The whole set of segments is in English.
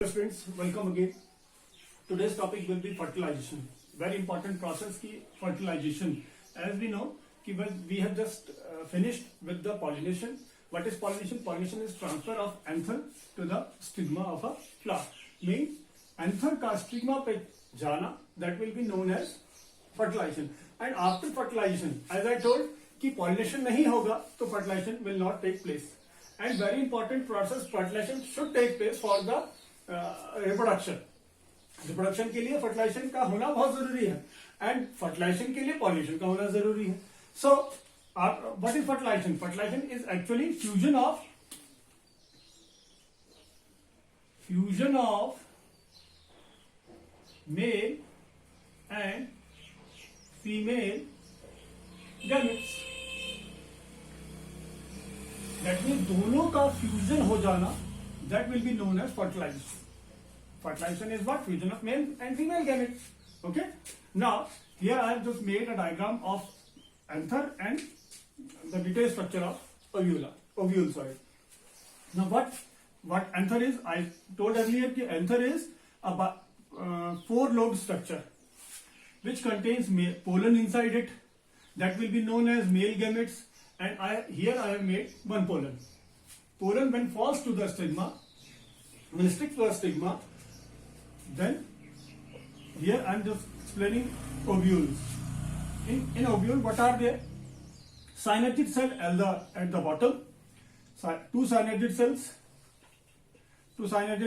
Friends, welcome again. Today's topic will be fertilization. Very important process की fertilization. As we know, कि we have just finished with the pollination. What is pollination? Pollination is transfer of anther to the stigma of a flower. Means anther का stigma पे जाना, that will be known as fertilization. And after fertilization, as I told, कि pollination नहीं होगा, तो fertilization will not take place. And very important process, fertilization should take place for the reproduction के लिए fertilisation का होना बहुत जरूरी है एंड फर्टिलाइजेशन के लिए पॉल्यूशन का होना जरूरी है. So what is fertilisation? Fertilisation is actually fusion of male and female gametes. That means दोनों का फ्यूजन हो जाना, that will be known as fertilization. Fertilization is what? Fusion of male and female gametes. Okay. Now here I have just made a diagram of anther and the detailed structure of ovule. Sorry. Now what anther is? I told earlier that anther is a four-lobed structure which contains pollen inside it. That will be known as male gametes. And here I have made one pollen. Pollen when falls to the stigma, when sticks to the stigma, then here I am just explaining ovules. In ovule, what are there? Synergid cell at the bottom, two synergid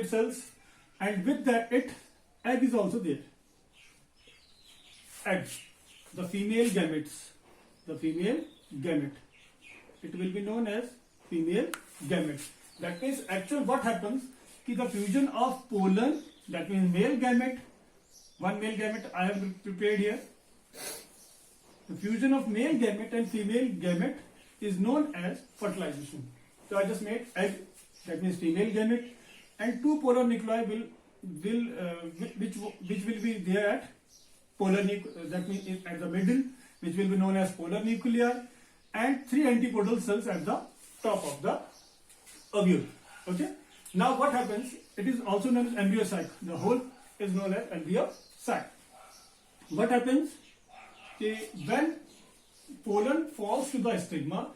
cells, and with that egg is also there. Egg, the female gamete. It will be known as female gamete. That means actually what happens कि the fusion of pollen, that means male gamete, one male gamete I have prepared here. The fusion of male gamete and female gamete is known as fertilization. So I just made egg, that means female gamete, and two polar nuclei which will be there at polar that means at the middle, which will be known as polar nuclei, and three antipodal cells at the top of the ovule. Okay. Now what happens? It is also known as embryo sac. The whole is known as embryo sac. What happens? When pollen falls to the stigma,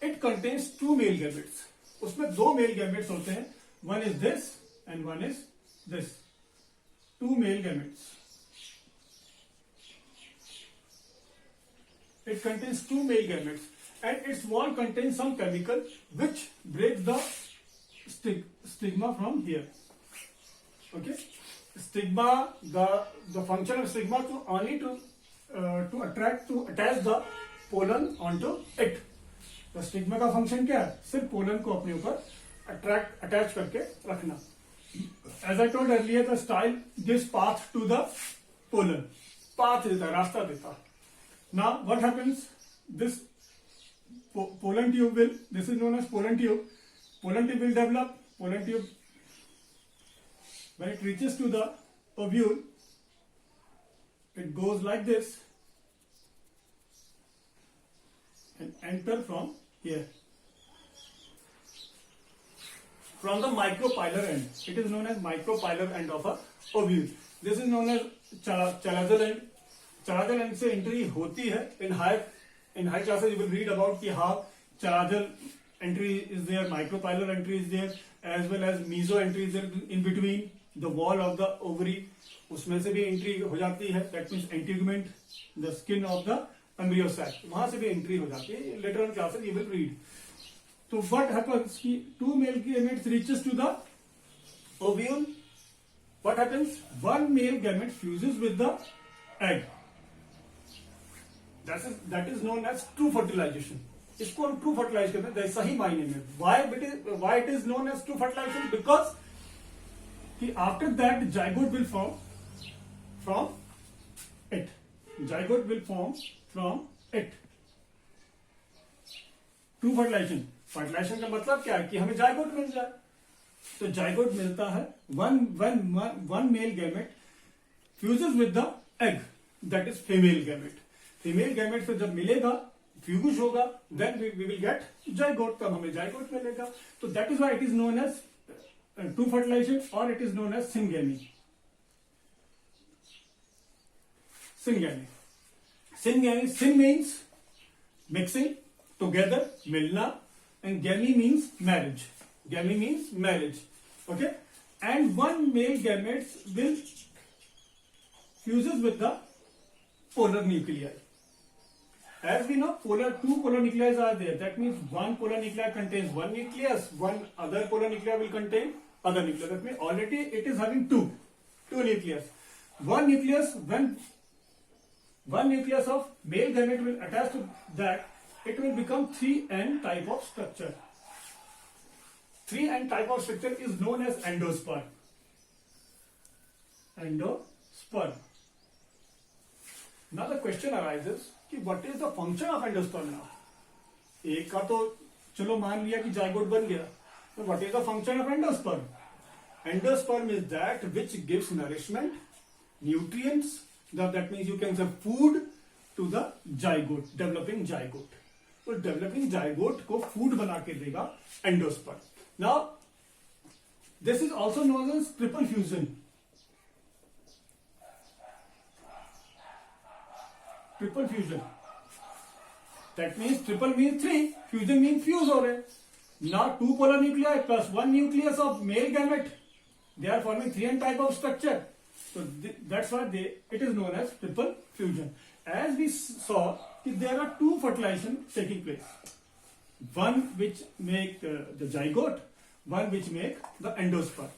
it contains two male gametes. उसमें दो male gametes होते हैं. One is this and one is this. Two male gametes. It contains two male gametes, and its wall contains some chemical which breaks the stigma from here. Okay. Stigma, the function of stigma to attach the pollen onto it. The stigma का function क्या है? सिर्फ pollen को अपने ऊपर attach करके रखना. As I told earlier, the style gives path to the pollen. Path देता है, रास्ता देता है. Now what happens? This pollen tube this is known as pollen tube. Pollen tube will develop. Pollen tube, when it reaches to the ovule, it goes like this and enter from here. From the micropylar end. It is known as micropylar end of a ovule. This is known as chalazal end. Chalazal end से entry होती है. In high classes you will read about कि how chalazal entry is there, micropylar entry is there, as well as meso entry is there in between the wall of the ovary. उसमें से भी entry हो जाती है. That means integument, the skin of the embryo sac. वहां से भी entry हो जाती है. Later on classes you will read. So what happens? Two male gametes reaches to the ovule. What happens? One male gamete fuses with the egg. That is known as true fertilization. इसको हम true fertilise करते हैं सही मायने में. Why it is known as true fertilization? Because after that zygote will form from it. Zygote will form from it. True fertilisation. Fertilisation का मतलब क्या है कि हमें जायगोट मिल जाए. तो जायगोट मिलता है one male gamete fuses with the egg, that is female gamete. Female gamete से जब मिलेगा, फ्यूज होगा, then we will get zygote. तब हमें zygote मिलेगा. तो that is why it is known as two fertilization, or it is known as syngamy. Syngamy. Syngamy. Syn means mixing, together, milna, and gamy means marriage. Gamy means marriage. Okay, and one male gametes will fuses with the polar nuclei. As we know, two polar nuclei are there. That means one polar nuclei contains one nucleus, one other polar nuclei will contain other nucleus. That means already it is having two nucleus. One nucleus, when one nucleus of male gamete will attach to that, it will become 3N type of structure. 3N type of structure is known as endosperm. Endosperm. Now the question arises कि what is the function of endosperm now? एक का तो चलो मान लिया कि zygote बन गया, तो what is the function of endosperm? Endosperm is that which gives nourishment, nutrients, that means you can say food to the zygote, developing zygote. तो developing zygote को food बना के देगा endosperm. Now this is also known as triple fusion. Triple fusion. That means triple means 3, fusion means fuse हो रहे. Now two polar nuclei plus one nucleus of male gamete, they are forming 3N type of structure. So that's why it is known as triple fusion. As we saw, there are two fertilization taking place. One which make the zygote, one which make the endosperm.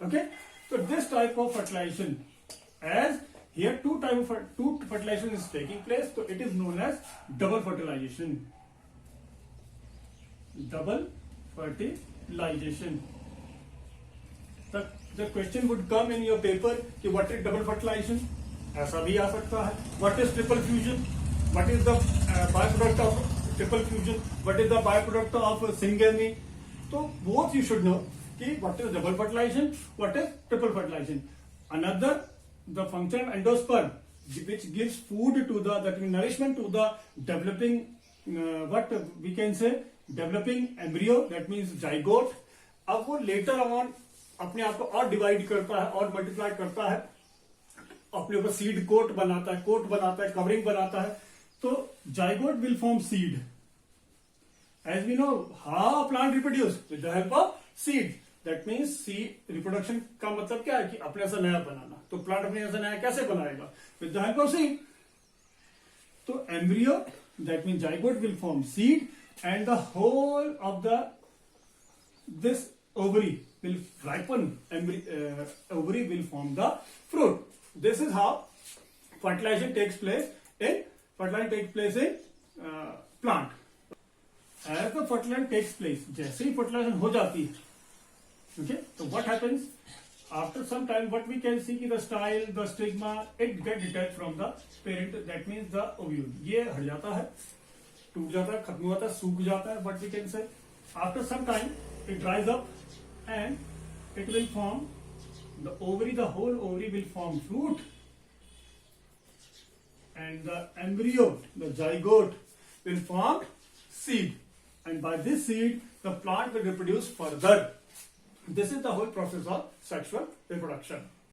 Okay. So this type of fertilization, as here two fertilization is taking place, so it is known as double fertilization. Double fertilization. The question would come in your paper कि what is double fertilization? ऐसा भी आ सकता है. What is triple fusion? What is the byproduct of triple fusion? What is the byproduct of syngamy? So both you should know कि what is double fertilization, what is triple fertilization. Another, the function of endosperm, which gives food to that means nourishment to the developing what we can say developing embryo, that means zygote. अब वो later on अपने आप को और divide करता है और multiply करता है, अपने ऊपर सीड कोट बनाता है, कवरिंग बनाता है. तो zygote will form seed. As we know how plant reproduce with the help of seed. That means seed reproduction का मतलब क्या है कि अपने से नया बनाना. तो प्लांट अपने से नया कैसे बनाएगा? With the help of seed. तो embryo, that means zygote will form seed and the whole of the this ovary will ripen, ovary will form the fruit. This is how fertilization takes place in plant. As the fertilization takes place, जैसे ही fertilization हो जाती है, okay, so what happens after some time? What we can see कि the style, the stigma, it get detached from the parent. That means the ovule. ये हट जाता है, टूट जाता है, खत्म होता है, सूख जाता है. But we can say after some time it dries up and it will form the ovary. The whole ovary will form fruit, and the embryo, the zygote, will form seed, and by this seed the plant will reproduce further. This is the whole process of sexual reproduction.